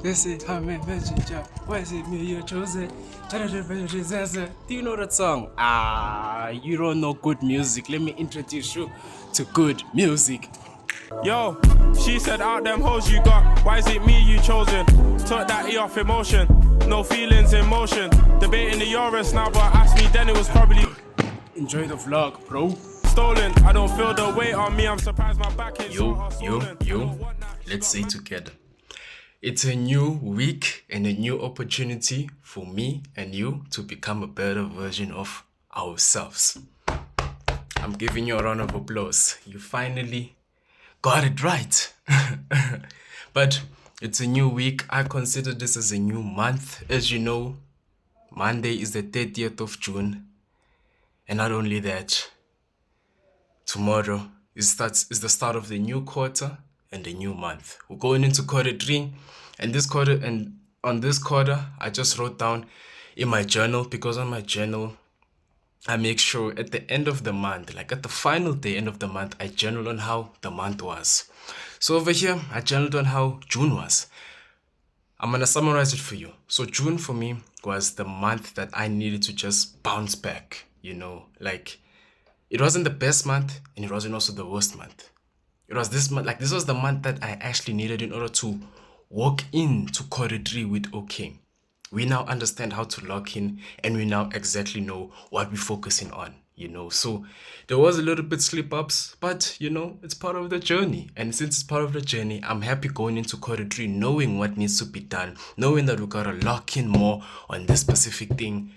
This is how me messenger. Why is it me you chosen? Do you know that song? You don't know good music. Let me introduce you to good music. Yo, she said out them hoes you got, why is it me you chosen? Took that E off emotion, no feelings in motion. Debating the Eurus now, but ask me then it was probably Enjoy the vlog, bro. stolen. I don't feel the weight on me, I'm surprised my back is so hard swollen. Let's say together. It's a new week and a new opportunity for me and you to become a better version of ourselves. I'm giving you a round of applause. You finally got it right. But it's a new week. I consider this as a new month. As you know, Monday is the 30th of June. And not only that, tomorrow is the start of the new quarter and the new month. We're going into quarter 3, and on this quarter, I just wrote down in my journal, because on my journal, I make sure at the end of the month, like at the final day, end of the month, I journal on how the month was. So over here, I journaled on how June was. I'm going to summarize it for you. So June for me was the month that I needed to just bounce back, like it wasn't the best month and it wasn't also the worst month. It was this month, like this was the month that I actually needed in order to walk into quarter 3 with okay. We now understand how to lock in and we now exactly know what we're focusing on, So there was a little bit slip ups, but it's part of the journey. And since it's part of the journey, I'm happy going into quarter 3, knowing what needs to be done, knowing that we gotta lock in more on this specific thing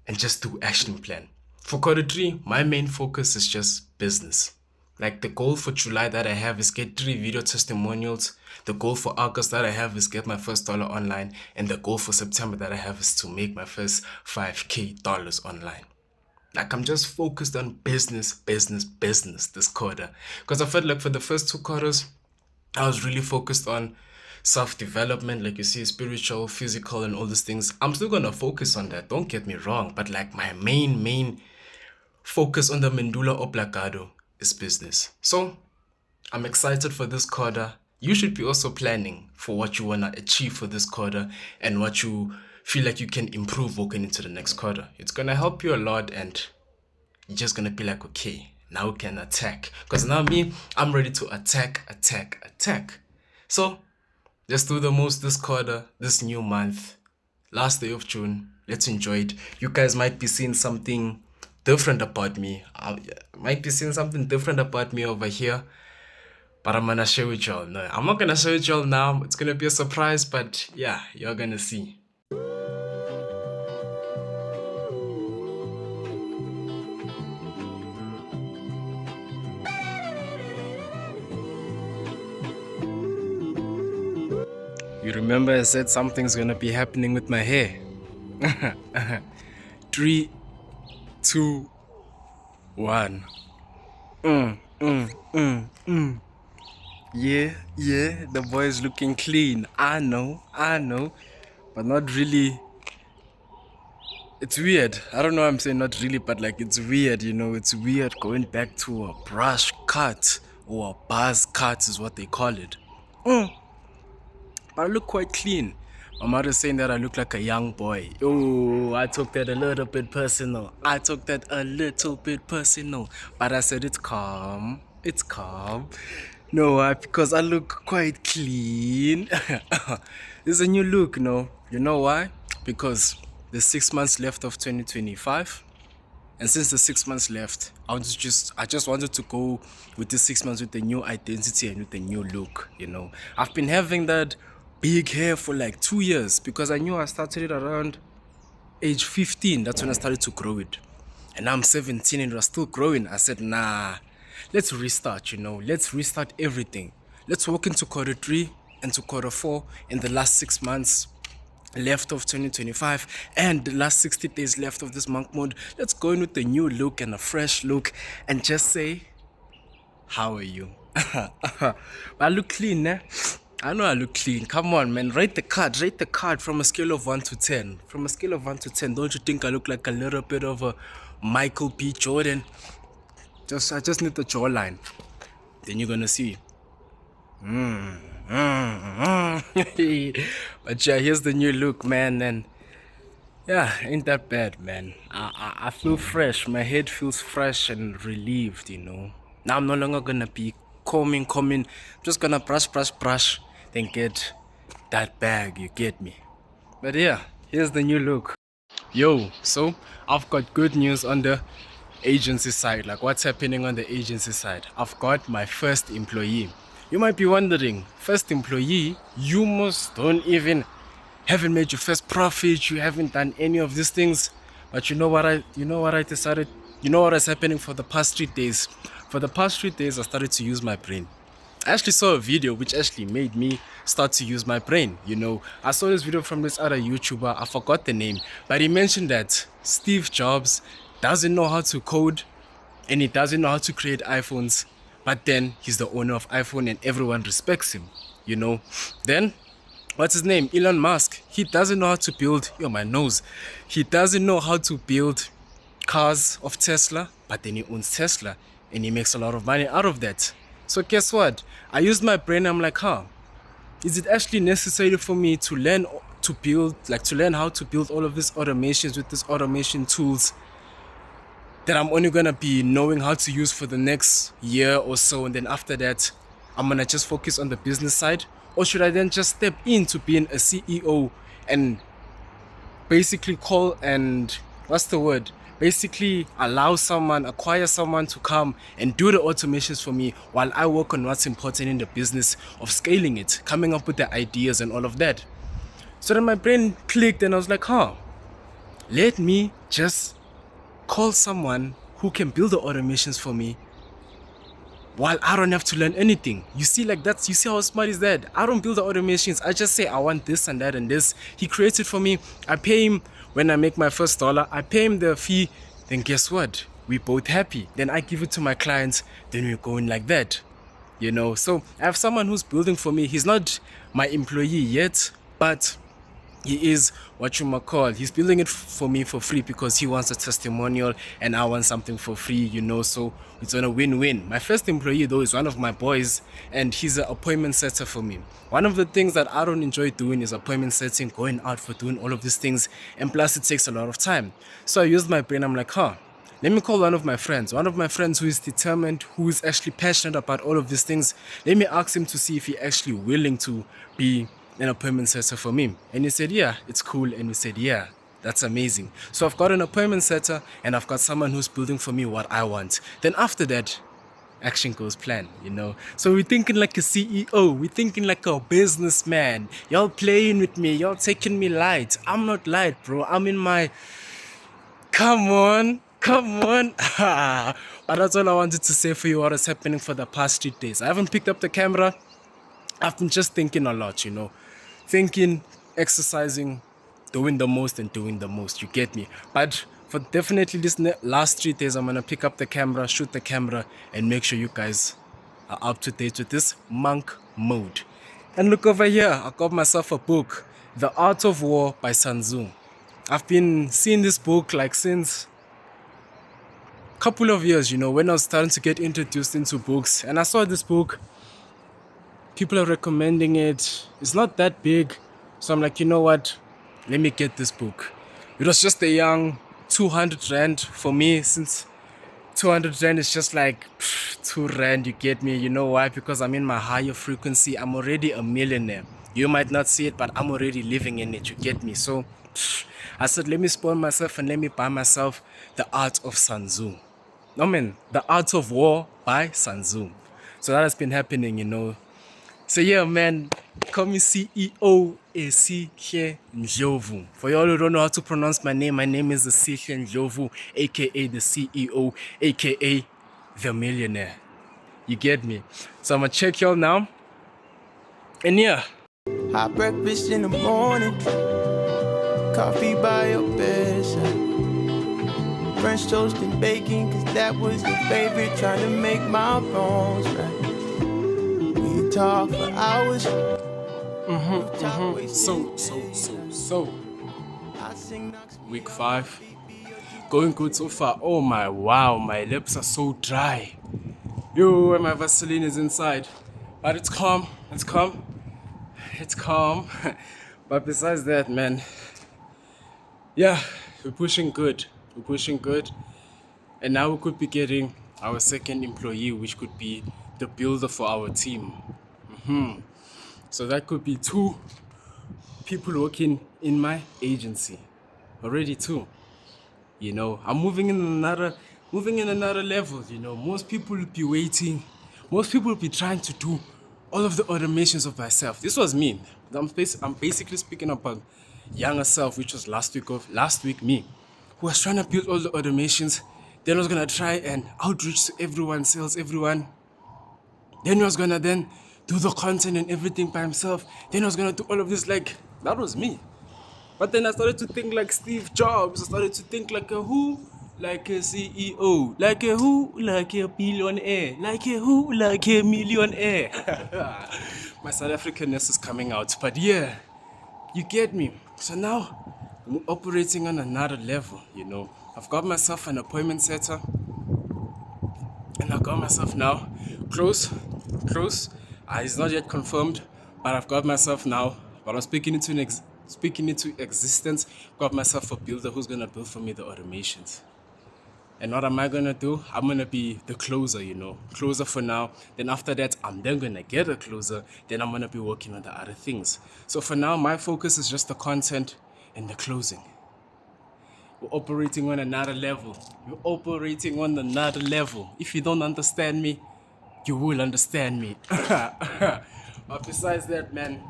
and just do action plan. For quarter 3, my main focus is just business. Like the goal for July that I have is get 3 video testimonials. The goal for August that I have is get my first dollar online. And the goal for September that I have is to make my first $5,000 online. Like I'm just focused on business this quarter. Because I felt like for the first 2 quarters, I was really focused on self-development, like you see, spiritual, physical, and all these things. I'm still gonna focus on that, don't get me wrong. But like my main focus on the Medulla Oblongata is business. So I'm excited for this quarter. You should be also planning for what you want to achieve for this quarter and what you feel like you can improve walking into the next quarter. It's going to help you a lot, and you're just going to be like, okay, now we can attack. Because now I'm ready to attack. So let's do the most this quarter, this new month, last day of June. Let's enjoy it. You guys might be seeing something different about me. Over here. But I'm gonna share with y'all. No, I'm not gonna share with y'all now. It's gonna be a surprise, but yeah, you're gonna see. You remember I said something's gonna be happening with my hair? 3, 2, 1. Yeah, the boy is looking clean. I know, but not really. It's weird. I don't know why I'm saying not really, but like it's weird, it's weird going back to a brush cut or a buzz cut is what they call it. But I look quite clean. My mother's saying that I look like a young boy. Oh, I took that a little bit personal. But I said it's calm. No, because I look quite clean. This is a new look, no? You know why? Because there's 6 months left of 2025. And since the 6 months left, I just wanted to go with the 6 months with a new identity and with a new look, I've been having that big hair for like 2 years because I knew I started it around age 15. That's when I started to grow it. And now I'm 17 and it was still growing. I said, nah, let's restart, Let's restart everything. Let's walk into quarter 3 and to quarter 4 in the last 6 months left of 2025 and the last 60 days left of this monk mode. Let's go in with a new look and a fresh look and just say, how are you? I look clean, eh? I know I look clean. Come on, man. Rate the card from a scale of 1 to 10. From a scale of 1 to 10, don't you think I look like a little bit of a Michael B. Jordan? I just need the jawline. Then you're gonna see. But yeah, here's the new look, man, and yeah, ain't that bad, man. I feel fresh. My head feels fresh and relieved, you know. Now I'm no longer gonna be combing. I'm just gonna brush, then get that bag, you get me. But yeah, here's the new look. Yo, so I've got good news on the agency side. Like, what's happening on the agency side? I've got my first employee. You might be wondering, first employee, you must don't even haven't made your first profit, you haven't done any of these things. But you know what I decided? You know what is happening for the past 3 days? For the past 3 days, I started to use my brain. I actually saw a video which actually made me start to use my brain. You know, I saw this video from this other YouTuber, I forgot the name, but he mentioned that Steve Jobs doesn't know how to code and he doesn't know how to create iPhones, but then he's the owner of iPhone and everyone respects him, you know. Then what's his name? Elon Musk. He doesn't know how to build, my nose. He doesn't know how to build cars of Tesla, but then he owns Tesla and he makes a lot of money out of that. So guess what? I used my brain. I'm like, is it actually necessary for me to learn how to build all of these automations with these automation tools that I'm only gonna be knowing how to use for the next year or so, and then after that I'm gonna just focus on the business side? Or should I then just step into being a CEO and basically basically acquire someone to come and do the automations for me while I work on what's important in the business of scaling it, coming up with the ideas and all of that. So then my brain clicked and I was like, let me just call someone who can build the automations for me while I don't have to learn anything. You see how smart is that? I don't build the automations. I just say I want this and that and this. He creates it for me. I pay him when I make my first dollar. I pay him the fee. Then guess what? We both happy. Then I give it to my clients. Then we're going like that. You know, so I have someone who's building for me. He's not my employee yet, but he is what you might call, he's building it for me for free because he wants a testimonial and I want something for free, you know, so it's on a win-win. My first employee though is one of my boys and he's an appointment setter for me. One of the things that I don't enjoy doing is appointment setting, going out for doing all of these things, and plus it takes a lot of time. So I used my brain. I'm like, let me call one of my friends who is determined, who is actually passionate about all of these things. Let me ask him to see if he's actually willing to be an appointment setter for me. And he said, yeah, it's cool. And we said, yeah, that's amazing. So I've got an appointment setter and I've got someone who's building for me what I want. Then after that, action goes plan, you know. So we're thinking like a CEO, we're thinking like a businessman. Y'all playing with me, y'all taking me light. I'm not light, bro. I'm in my, come on. But that's all I wanted to say for you, what is happening for the past 3 days. I haven't picked up the camera. I've been just thinking a lot, you know. Thinking, exercising, doing the most, you get me. But for definitely this last 3 days, I'm gonna pick up the camera, shoot the camera, and make sure you guys are up to date with this monk mode. And look over here, I got myself a book, The Art of War by Sun Tzu. I've been seeing this book like since a couple of years, you know, when I was starting to get introduced into books, and I saw this book. People are recommending it. It's not that big. So I'm like, you know what? Let me get this book. It was just a young 200 Rand for me, since 200 Rand is just like 2 Rand, you get me? You know why? Because I'm in my higher frequency. I'm already a millionaire. You might not see it, but I'm already living in it, you get me? So I said, let me spoil myself and let me buy myself The Art of Sun Tzu. The Art of War by Sun Tzu. So that has been happening, you know. So yeah, man, call me CEO Esihle Ndlovu. For y'all who don't know how to pronounce my name is Esihle Ndlovu, aka the CEO, aka the millionaire. You get me? So I'm gonna check y'all now. And yeah. Hot breakfast in the morning, coffee by your bedside, French toast and bacon, cause that was your favorite, trying to make my bones right. Talk for hours. So. Week 5. Going good so far. Oh wow, my lips are so dry. Yo, my Vaseline is inside. But it's calm. it's calm. But besides that, man, yeah, we're pushing good. We're pushing good. And now we could be getting our second employee, which could be the builder for our team. So that could be two people working in my agency. Already two. You know, I'm moving in another level, you know. Most people will be waiting. Most people will be trying to do all of the automations of myself. This was me. I'm basically speaking about younger self, which was last week me, who was trying to build all the automations. Then I was gonna try and outreach to everyone, sales everyone. Then he was gonna then do the content and everything by himself. Then I was gonna do all of this, like, that was me. But then I started to think like Steve Jobs. I started to think like a who? Like a CEO. Like a who? Like a billionaire. Like a who? Like a millionaire. My South Africanness is coming out. But yeah, you get me. So now I'm operating on another level, you know. I've got myself an appointment setter. And I got myself now close. It's not yet confirmed, but I've got myself now. But I'm speaking into existence. Got myself a builder who's gonna build for me the automations. And what am I gonna do? I'm gonna be the closer, you know. Closer for now. Then after that, I'm then gonna get a closer. Then I'm gonna be working on the other things. So for now, my focus is just the content and the closing. We're operating on another level. You're operating on another level. If you don't understand me, you will understand me. But besides that, man,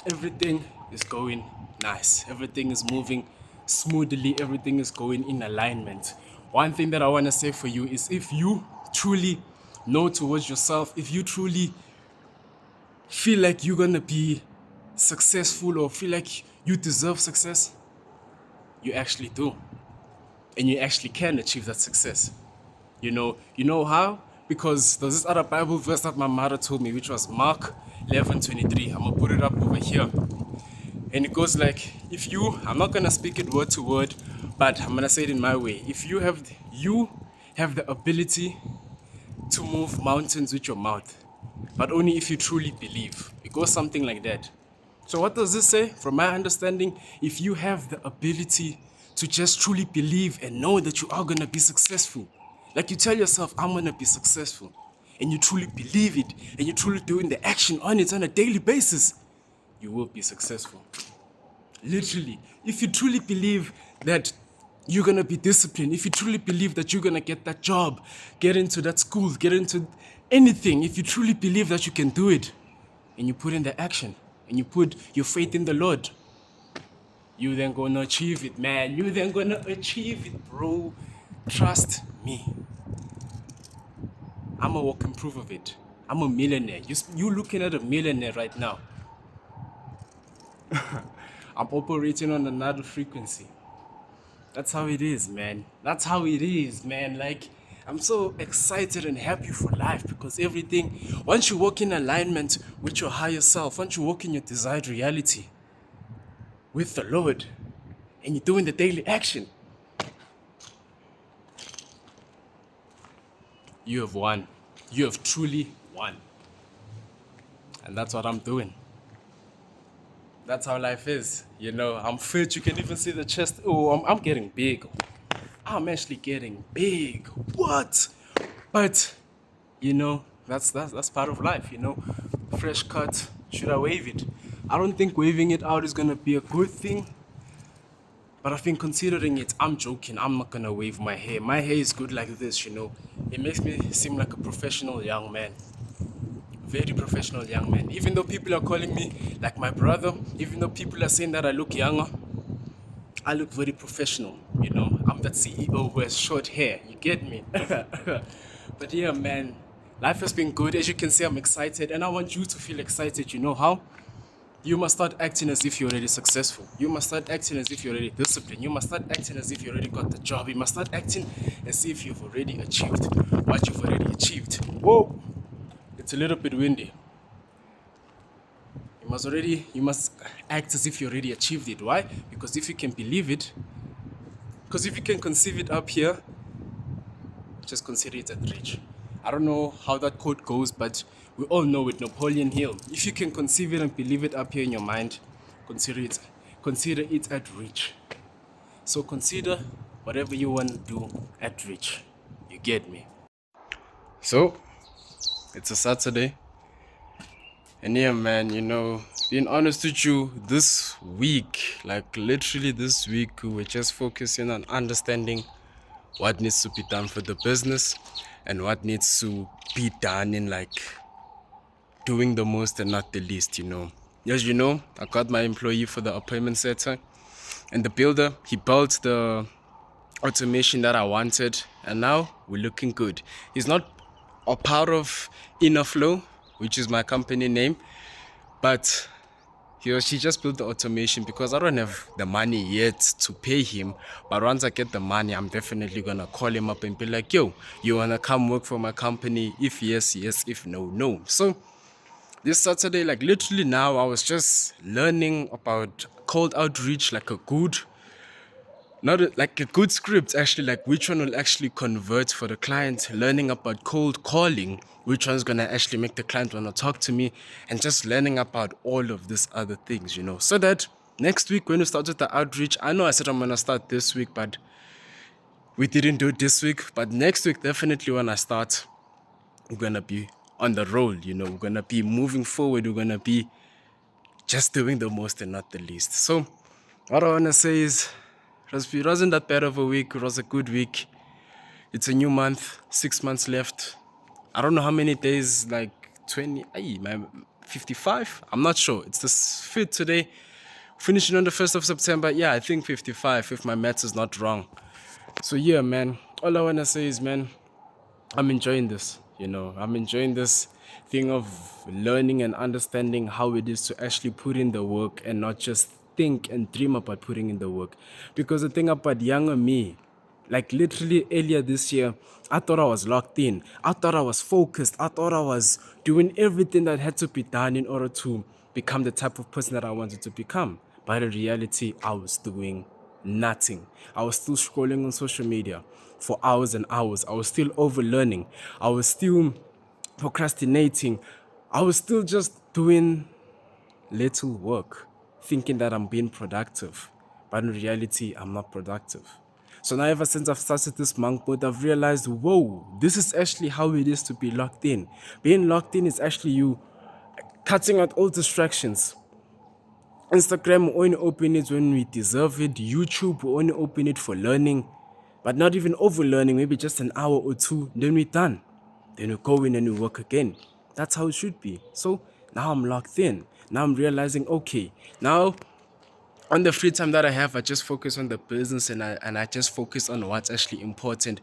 everything is going nice. Everything is moving smoothly. Everything is going in alignment. One thing that I want to say for you is, if you truly know towards yourself, if you truly feel like you're going to be successful or feel like you deserve success, you actually do. And you actually can achieve that success. You know how? Because there's this other Bible verse that my mother told me, which was Mark 11:23. I'm going to put it up over here. And it goes like, I'm not going to speak it word to word, but I'm going to say it in my way. If you have the ability to move mountains with your mouth, but only if you truly believe. It goes something like that. So what does this say? From my understanding, if you have the ability to just truly believe and know that you are going to be successful, like you tell yourself, I'm going to be successful, and you truly believe it, and you're truly doing the action on it on a daily basis, you will be successful. Literally. If you truly believe that you're going to be disciplined, if you truly believe that you're going to get that job, get into that school, get into anything, if you truly believe that you can do it, and you put in the action, and you put your faith in the Lord, you then gonna achieve it, man. You then gonna achieve it, bro. Trust me. I'm a walking proof of it. I'm a millionaire. You looking at a millionaire right now. I'm operating on another frequency. That's how it is, man. That's how it is, man. Like, I'm so excited and happy for life, because everything, once you walk in alignment with your higher self, once you walk in your desired reality with the Lord, and you're doing the daily action, you have won. You have truly won. And that's what I'm doing. That's how life is. You know, I'm fit. You can even see the chest. Oh, I'm getting big. I'm actually getting big. What? But, you know, that's part of life, you know. Fresh cut. Should I wave it? I don't think waving it out is going to be a good thing. But I think considering it, I'm joking. I'm not going to wave my hair. My hair is good like this, you know. It makes me seem like a professional young man. Very professional young man. Even though people are calling me like my brother, even though people are saying that I look younger, I look very professional, you know. I'm that CEO who has short hair, you get me? But yeah, man, life has been good. As you can see, I'm excited, and I want you to feel excited. You know how? You must start acting as if you're already successful. You must start acting as if you're already disciplined. You must start acting as if you already got the job. You must start acting as if you've already achieved what you've already achieved. Whoa! It's a little bit windy. You must act as if you already achieved it. Why? Because if you can believe it, because if you can conceive it up here, just consider it at reach. I don't know how that quote goes, but we all know it. Napoleon Hill. If you can conceive it and believe it up here in your mind, consider it at reach. So consider whatever you want to do at reach. You get me? So, it's a Saturday. And yeah, man, being honest with you, this week, like literally this week, we're just focusing on understanding what needs to be done for the business and what needs to be done in like doing the most and not the least. As you know, I got my employee for the appointment setter, and the builder, he built the automation that I wanted, and now we're looking good. He's not a part of Innerflow, which is my company name, but she just built the automation because I don't have the money yet to pay him. But once I get the money, I'm definitely gonna call him up and be like, yo, you wanna come work for my company? If yes, yes. If no, no. So this Saturday, like literally now, I was just learning about cold outreach, like a good script, actually, like which one will actually convert for the client, learning about cold calling, which one's gonna actually make the client wanna talk to me, and just learning about all of these other things, so that next week when we start with the outreach, I know I said I'm gonna start this week, but we didn't do it this week. But next week, definitely when I start, we're gonna be on the roll, we're gonna be moving forward, we're gonna be just doing the most and not the least. So what I wanna say is, it wasn't that bad of a week. It was a good week. It's a new month, 6 months left. I don't know how many days, like 55? I'm not sure. It's the 5th today. Finishing on the 1st of September. Yeah, I think 55 if my maths is not wrong. So yeah, man. All I want to say is, man, I'm enjoying this. I'm enjoying this thing of learning and understanding how it is to actually put in the work and not just think and dream about putting in the work. Because the thing about younger me, like literally earlier this year, I thought I was locked in. I thought I was focused. I thought I was doing everything that had to be done in order to become the type of person that I wanted to become. But in reality, I was doing nothing. I was still scrolling on social media for hours and hours. I was still overlearning. I was still procrastinating. I was still just doing little work, thinking that I'm being productive, but in reality, I'm not productive. So now ever since I've started this monk mode, I've realized, whoa, this is actually how it is to be locked in. Being locked in is actually you cutting out all distractions. Instagram, we only open it when we deserve it. YouTube, we only open it for learning, but not even overlearning, maybe just an hour or two, then we're done. Then we go in and we work again. That's how it should be. So now I'm locked in. Now I'm realizing, okay, now on the free time that I have, I just focus on the business and I just focus on what's actually important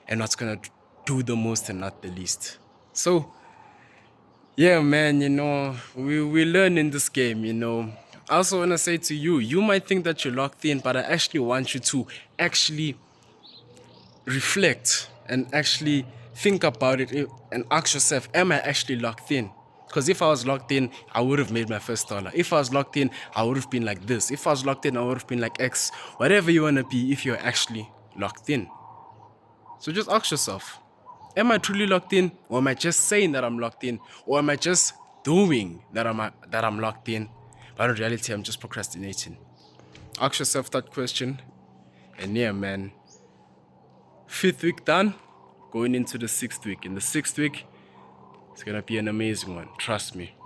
and what's gonna do the most and not the least. So yeah, man, we learn in this game, I also want to say to you, you might think that you're locked in, but I actually want you to actually reflect and actually think about it and ask yourself, am I actually locked in? Because if I was locked in, I would have made my first dollar. If I was locked in, I would have been like this. If I was locked in, I would have been like X. Whatever you want to be if you're actually locked in. So just ask yourself, am I truly locked in? Or am I just saying that I'm locked in? Or am I just doing that I'm locked in? But in reality, I'm just procrastinating. Ask yourself that question. And yeah, man. 5th week done, going into the 6th week. In the 6th week, it's gonna be an amazing one. Trust me.